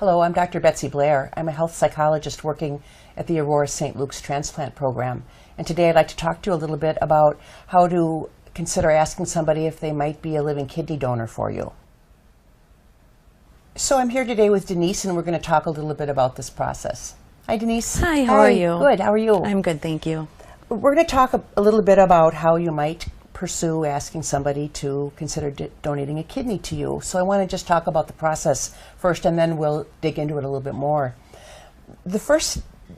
Hello, I'm Dr. Betsy Blair. I'm a health psychologist working at the Aurora St. Luke's transplant program. And today I'd like to talk to you a little bit about how to consider asking somebody if they might be a living kidney donor for you. So I'm here today with Denise, and we're going to talk a little bit about this process. Hi, Denise. Hi, how are you? Good, how are you? I'm good, thank you. We're going to talk a little bit about how you might pursue asking somebody to consider donating a kidney to you. So I want to just talk about the process first, and then we'll dig into it a little bit more.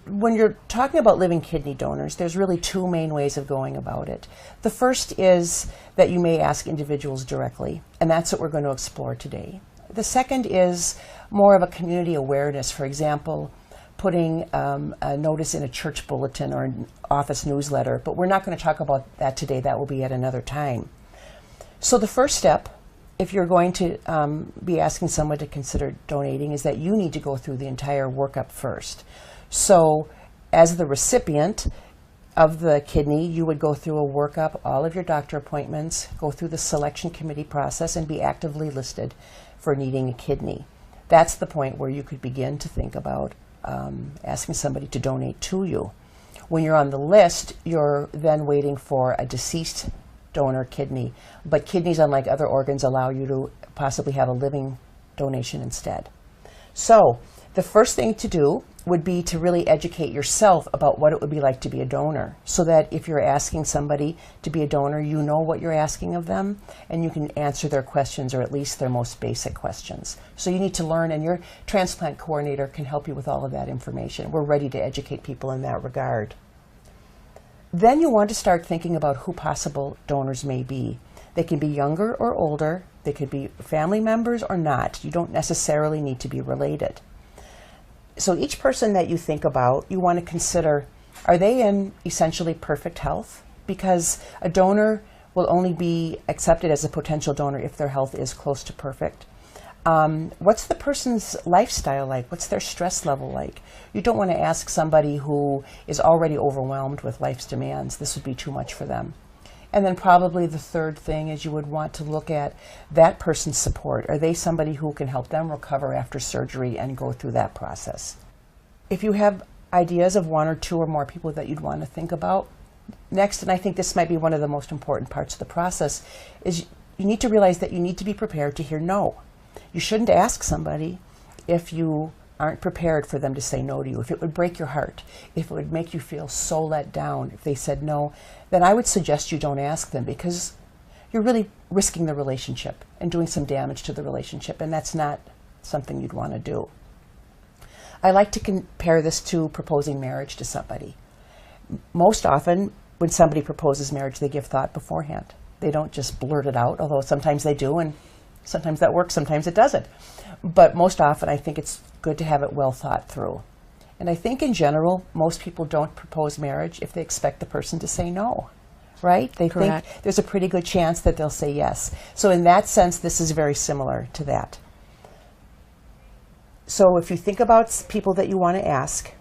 When you're talking about living kidney donors, there's really two main ways of going about it. The first is that you may ask individuals directly, and that's what we're going to explore today. The second is more of a community awareness. For example, putting a notice in a church bulletin or an office newsletter, but we're not going to talk about that today. That will be at another time. So the first step, if you're going to be asking someone to consider donating, is that you need to go through the entire workup first. So as the recipient of the kidney, you would go through a workup, all of your doctor appointments, go through the selection committee process, and be actively listed for needing a kidney. That's the point where you could begin to think about asking somebody to donate to you. When you're on the list, you're then waiting for a deceased donor kidney, but kidneys, unlike other organs, allow you to possibly have a living donation instead. So the first thing to do would be to really educate yourself about what it would be like to be a donor, so that if you're asking somebody to be a donor, you know what you're asking of them, and you can answer their questions, or at least their most basic questions. So you need to learn, and your transplant coordinator can help you with all of that information. We're ready to educate people in that regard. Then you want to start thinking about who possible donors may be. They can be younger or older. They could be family members or not. You don't necessarily need to be related. So each person that you think about, you want to consider, are they in essentially perfect health? Because a donor will only be accepted as a potential donor if their health is close to perfect. What's the person's lifestyle like? What's their stress level like? You don't want to ask somebody who is already overwhelmed with life's demands. This would be too much for them. And then probably the third thing is you would want to look at that person's support. Are they somebody who can help them recover after surgery and go through that process? If you have ideas of one or two or more people that you'd want to think about, next, and I think this might be one of the most important parts of the process, is you need to realize that you need to be prepared to hear no. You shouldn't ask somebody if you aren't prepared for them to say no to you. If it would break your heart, if it would make you feel so let down if they said no, then I would suggest you don't ask them, because you're really risking the relationship and doing some damage to the relationship, and that's not something you'd want to do. I like to compare this to proposing marriage to somebody. Most often, when somebody proposes marriage, they give thought beforehand. They don't just blurt it out, although sometimes they do, and sometimes that works, sometimes it doesn't. But most often, I think it's good to have it well thought through. And I think in general, most people don't propose marriage if they expect the person to say no, right? They Correct. think there's a pretty good chance that they'll say yes. So in that sense, this is very similar to that. So if you think about people that you want to ask,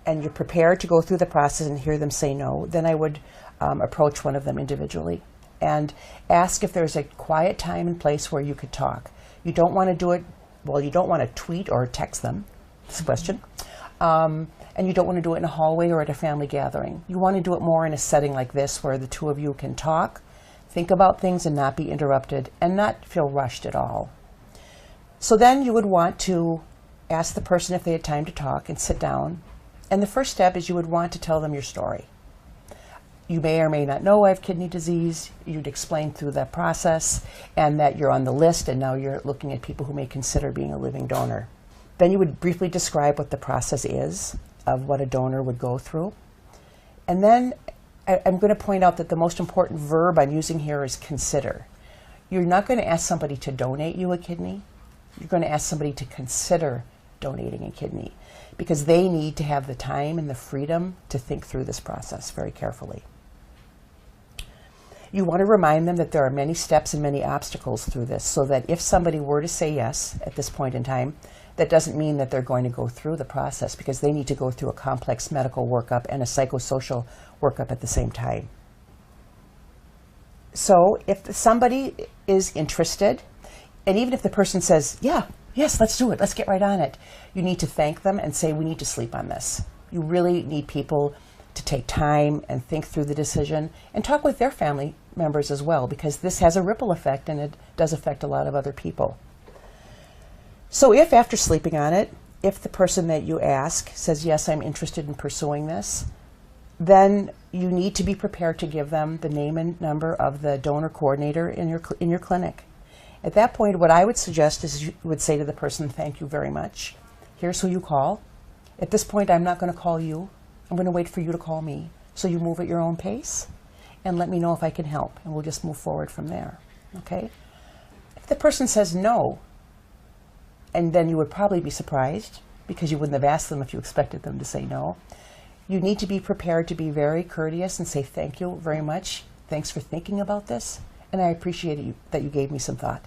and you're prepared to go through the process and hear them say no, then I would approach one of them individually and ask if there's a quiet time and place where you could talk. You don't want to do it, well, you don't want to tweet or text them, that's a question, and you don't want to do it in a hallway or at a family gathering. You want to do it more in a setting like this where the two of you can talk, think about things and not be interrupted and not feel rushed at all. So then you would want to ask the person if they had time to talk and sit down. And the first step is you would want to tell them your story. You may or may not know I have kidney disease. You'd explain through that process and that you're on the list and now you're looking at people who may consider being a living donor. Then you would briefly describe what the process is of what a donor would go through. And then I'm going to point out that the most important verb I'm using here is consider. You're not going to ask somebody to donate you a kidney. You're going to ask somebody to consider donating a kidney, because they need to have the time and the freedom to think through this process very carefully. You want to remind them that there are many steps and many obstacles through this, so that if somebody were to say yes at this point in time, that doesn't mean that they're going to go through the process, because they need to go through a complex medical workup and a psychosocial workup at the same time. So if somebody is interested, and even if the person says, yeah, yes, let's do it. Let's get right on it. You need to thank them and say, we need to sleep on this. You really need people to take time and think through the decision and talk with their family members as well, because this has a ripple effect and it does affect a lot of other people. So if after sleeping on it, if the person that you ask says, yes, I'm interested in pursuing this, then you need to be prepared to give them the name and number of the donor coordinator in your clinic. At that point, what I would suggest is you would say to the person, thank you very much. Here's who you call. At this point, I'm not going to call you. I'm going to wait for you to call me. So you move at your own pace and let me know if I can help, and we'll just move forward from there. Okay? If the person says no, and then you would probably be surprised because you wouldn't have asked them if you expected them to say no. You need to be prepared to be very courteous and say thank you very much. Thanks for thinking about this, and I appreciate that you gave me some thought.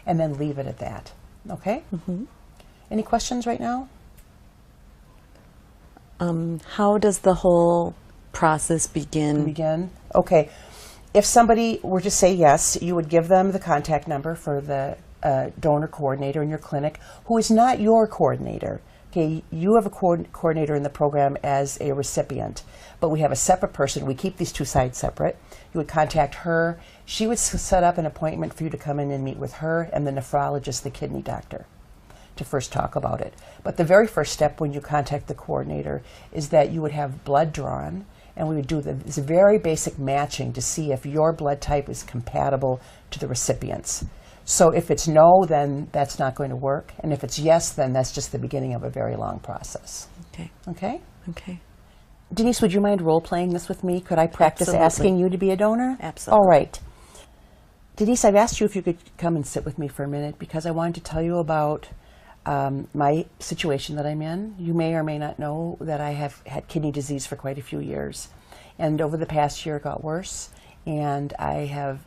And then leave it at that. Okay? Mm-hmm. Any questions right now? How does the whole process begin? Okay. If somebody were to say yes, you would give them the contact number for the donor coordinator in your clinic, who is not your coordinator. Okay, you have a coordinator in the program as a recipient, but we have a separate person. We keep these two sides separate. You would contact her. She would set up an appointment for you to come in and meet with her and the nephrologist, the kidney doctor, to first talk about it. But the very first step when you contact the coordinator is that you would have blood drawn, and we would do this very basic matching to see if your blood type is compatible to the recipient's. So if it's no, then that's not going to work. And if it's yes, then that's just the beginning of a very long process. Okay. Okay? Okay. Denise, would you mind role-playing this with me? Could I practice Absolutely. asking you to be a donor? Absolutely. All right. Denise, I've asked you if you could come and sit with me for a minute because I wanted to tell you about my situation that I'm in. You may or may not know that I have had kidney disease for quite a few years. And over the past year, it got worse. And I have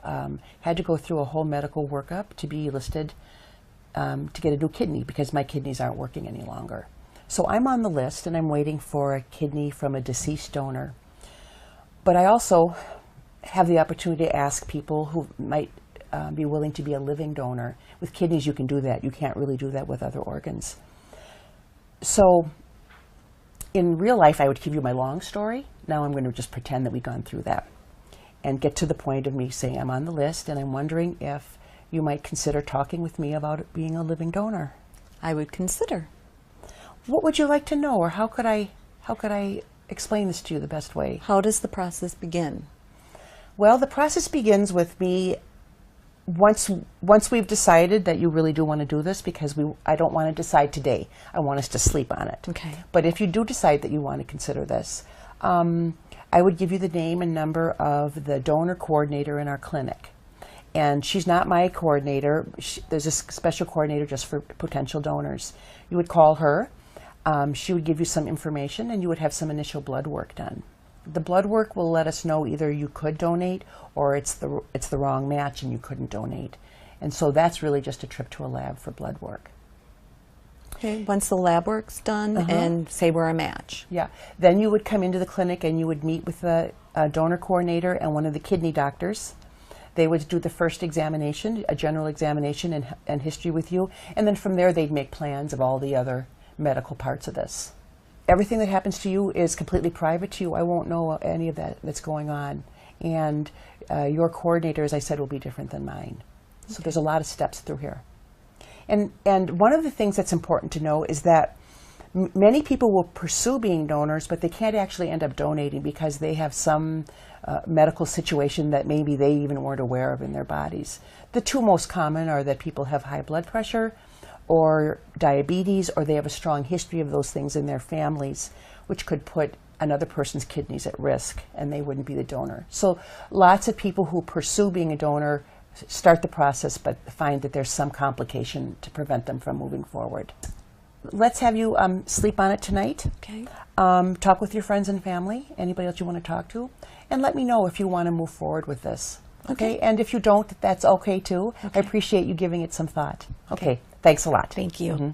had to go through a whole medical workup to be listed to get a new kidney because my kidneys aren't working any longer. So I'm on the list and I'm waiting for a kidney from a deceased donor. But I also have the opportunity to ask people who might be willing to be a living donor. With kidneys, you can do that. You can't really do that with other organs. So in real life, I would give you my long story. Now I'm going to just pretend that we've gone through that and get to the point of me saying I'm on the list and I'm wondering if you might consider talking with me about being a living donor. I would consider. What would you like to know, or how could I explain this to you the best way? How does the process begin? Well, the process begins with me once we've decided that you really do want to do this, because I don't want to decide today. I want us to sleep on it. Okay. But if you do decide that you want to consider this, I would give you the name and number of the donor coordinator in our clinic. And she's not my coordinator. There's a special coordinator just for potential donors. You would call her. She would give you some information, and you would have some initial blood work done. The blood work will let us know either you could donate or it's the wrong match and you couldn't donate. And so that's really just a trip to a lab for blood work. Okay. Once the lab work's done and say we're a match. Yeah. Then you would come into the clinic and you would meet with the donor coordinator and one of the kidney doctors. They would do the first examination, a general examination and history with you. And then from there, they'd make plans of all the other medical parts of this. Everything that happens to you is completely private to you. I won't know any of that's going on. And your coordinator, as I said, will be different than mine. Okay. So there's a lot of steps through here. And one of the things that's important to know is that many people will pursue being donors, but they can't actually end up donating because they have some medical situation that maybe they even weren't aware of in their bodies. The two most common are that people have high blood pressure or diabetes, or they have a strong history of those things in their families, which could put another person's kidneys at risk, and they wouldn't be the donor. So lots of people who pursue being a donor start the process but find that there's some complication to prevent them from moving forward. Let's have you sleep on it tonight. Okay. Talk with your friends and family, anybody else you want to talk to, and let me know if you want to move forward with this. Okay? And if you don't, that's okay too. Okay. I appreciate you giving it some thought. Okay. Thanks a lot. Thank you. Mm-hmm.